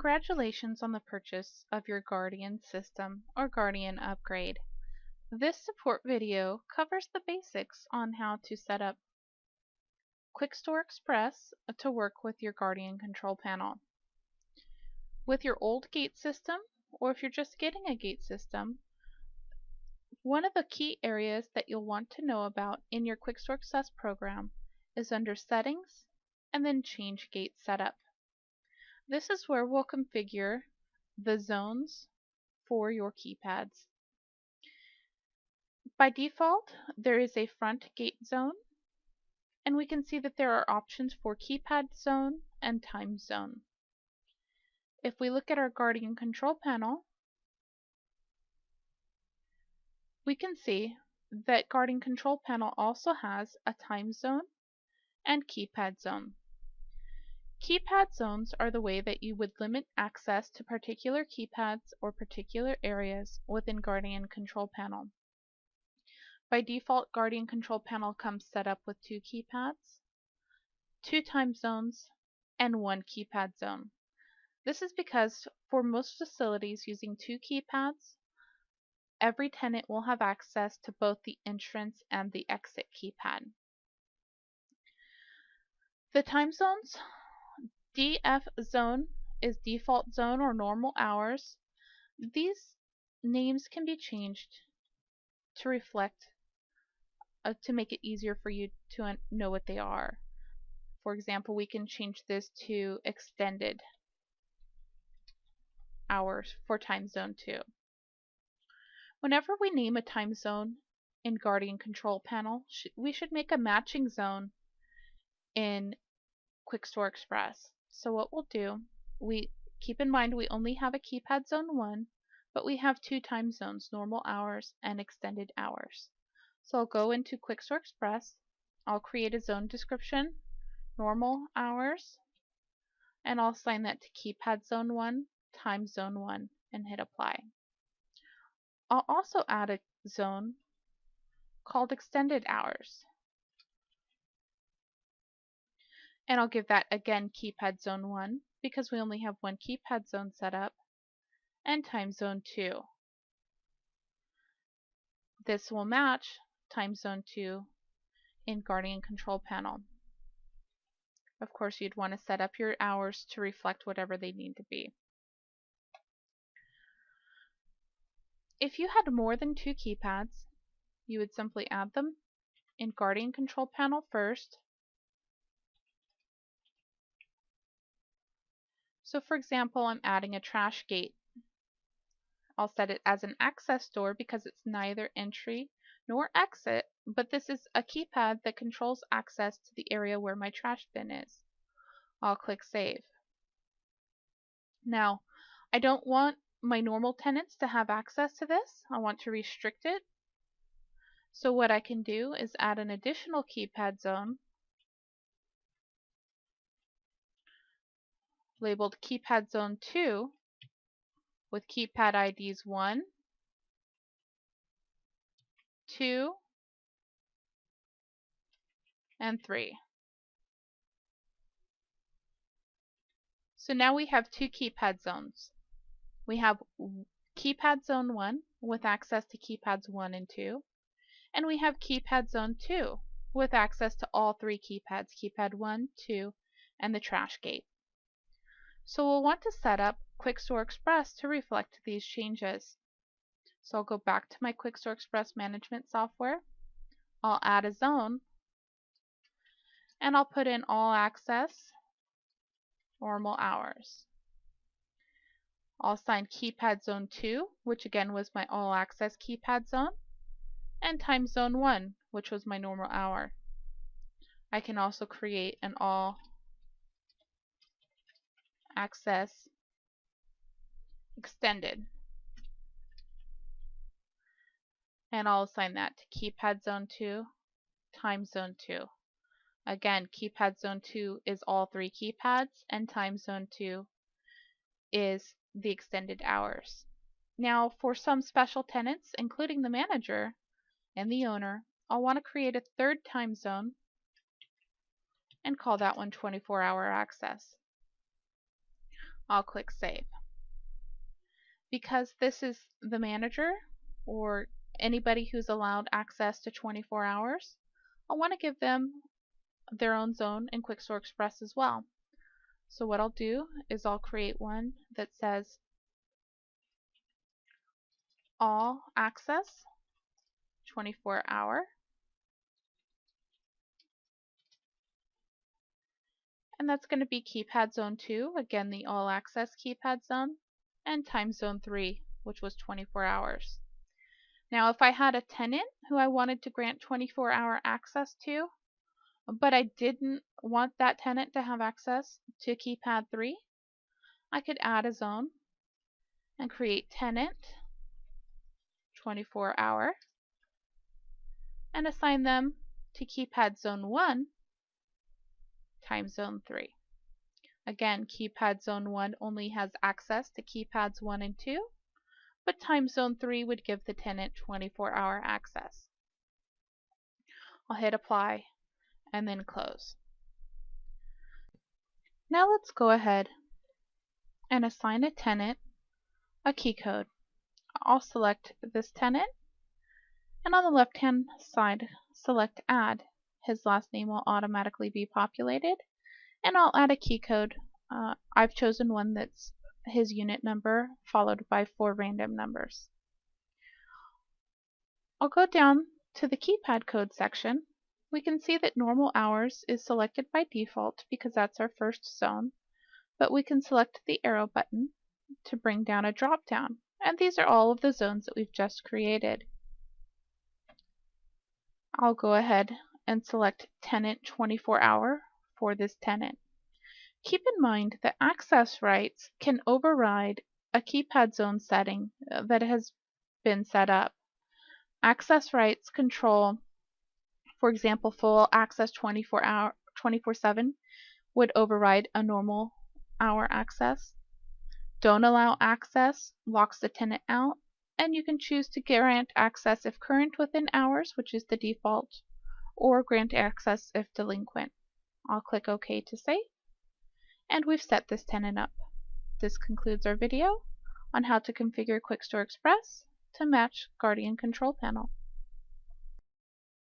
Congratulations on the purchase of your Guardian system or Guardian upgrade. This support video covers the basics on how to set up QuikStor Express to work with your Guardian control panel. With your old gate system, or if you're just getting a gate system, one of the key areas that you'll want to know about in your QuikStor Express program is under Settings and then Change Gate Setup. This is where we'll configure the zones for your keypads. By default, there is a front gate zone, and we can see that there are options for Keypad Zone and Time Zone. If we look at our Guardian control panel, we can see that Guardian control panel also has a Time Zone and Keypad Zone. Keypad zones are the way that you would limit access to particular keypads or particular areas within Guardian control panel. By default, Guardian control panel comes set up with 2 keypads, 2 time zones, and 1 keypad zone. This is because for most facilities using 2 keypads, every tenant will have access to both the entrance and the exit keypad. The time zones, DF zone is default zone or normal hours. These names can be changed to reflect, to make it easier for you to know what they are. For example, we can change this to extended hours for time zone 2. Whenever we name a time zone in Guardian control panel, we should make a matching zone in QuikStor Express. So what we'll do, we keep in mind we only have a keypad zone 1, but we have 2 time zones, normal hours and extended hours. So I'll go into QuikStor Express, I'll create a zone description, normal hours, and I'll assign that to keypad zone 1, time zone 1, and hit apply. I'll also add a zone called extended hours. And I'll give that again keypad zone 1 because we only have 1 keypad zone set up, and time zone 2. This will match time zone 2 in Guardian control panel. Of course, you'd want to set up your hours to reflect whatever they need to be. If you had more than 2 keypads, you would simply add them in Guardian control panel first. So for example, I'm adding a trash gate. I'll set it as an access door because it's neither entry nor exit, but this is a keypad that controls access to the area where my trash bin is. I'll click Save. Now, I don't want my normal tenants to have access to this. I want to restrict it. So what I can do is add an additional keypad zone labeled Keypad Zone 2 with keypad IDs 1, 2, and 3. So now we have 2 keypad zones. We have Keypad Zone 1 with access to keypads 1 and 2, and we have Keypad Zone 2 with access to all 3 keypads, keypad 1, 2, and the trash gate. So we'll want to set up QuikStor Express to reflect these changes. So I'll go back to my QuikStor Express management software. I'll add a zone, and I'll put in all access, normal hours. I'll assign Keypad Zone 2, which again was my all access keypad zone, and Time Zone 1, which was my normal hour. I can also create an all access extended, and I'll assign that to Keypad Zone 2, Time Zone 2. Again, Keypad Zone 2 is all 3 keypads, and Time Zone 2 is the extended hours. Now, for some special tenants, including the manager and the owner, I'll want to create a 3rd time zone and call that one 24-hour access. I'll click Save. Because this is the manager or anybody who's allowed access to 24 hours, I want to give them their own zone in QuikStor Express as well. So what I'll do is I'll create one that says all access 24-hour, and that's going to be Keypad Zone 2, again the all access Keypad Zone, and Time Zone 3, which was 24 hours. Now if I had a tenant who I wanted to grant 24-hour access to, but I didn't want that tenant to have access to Keypad 3, I could add a zone and create tenant 24-hour and assign them to Keypad Zone 1, Time Zone 3. Again, Keypad Zone 1 only has access to Keypads 1 and 2, but Time Zone 3 would give the tenant 24-hour access. I'll hit Apply and then Close. Now let's go ahead and assign a tenant a key code. I'll select this tenant, and on the left hand side select Add. His last name will automatically be populated, and I'll add a key code. I've chosen one that's his unit number followed by 4 random numbers. I'll go down to the keypad code section. We can see that normal hours is selected by default because that's our first zone, but we can select the arrow button to bring down a drop down, and these are all of the zones that we've just created. I'll go ahead and select tenant 24-hour for this tenant. Keep in mind that access rights can override a keypad zone setting that has been set up. Access rights control, for example, full access 24/7 would override a normal hour access. Don't allow access locks the tenant out, and you can choose to grant access if current within hours, which is the default, or grant access if delinquent. I'll click OK to save, and we've set this tenant up. This concludes our video on how to configure QuikStor Express to match Guardian Control Panel.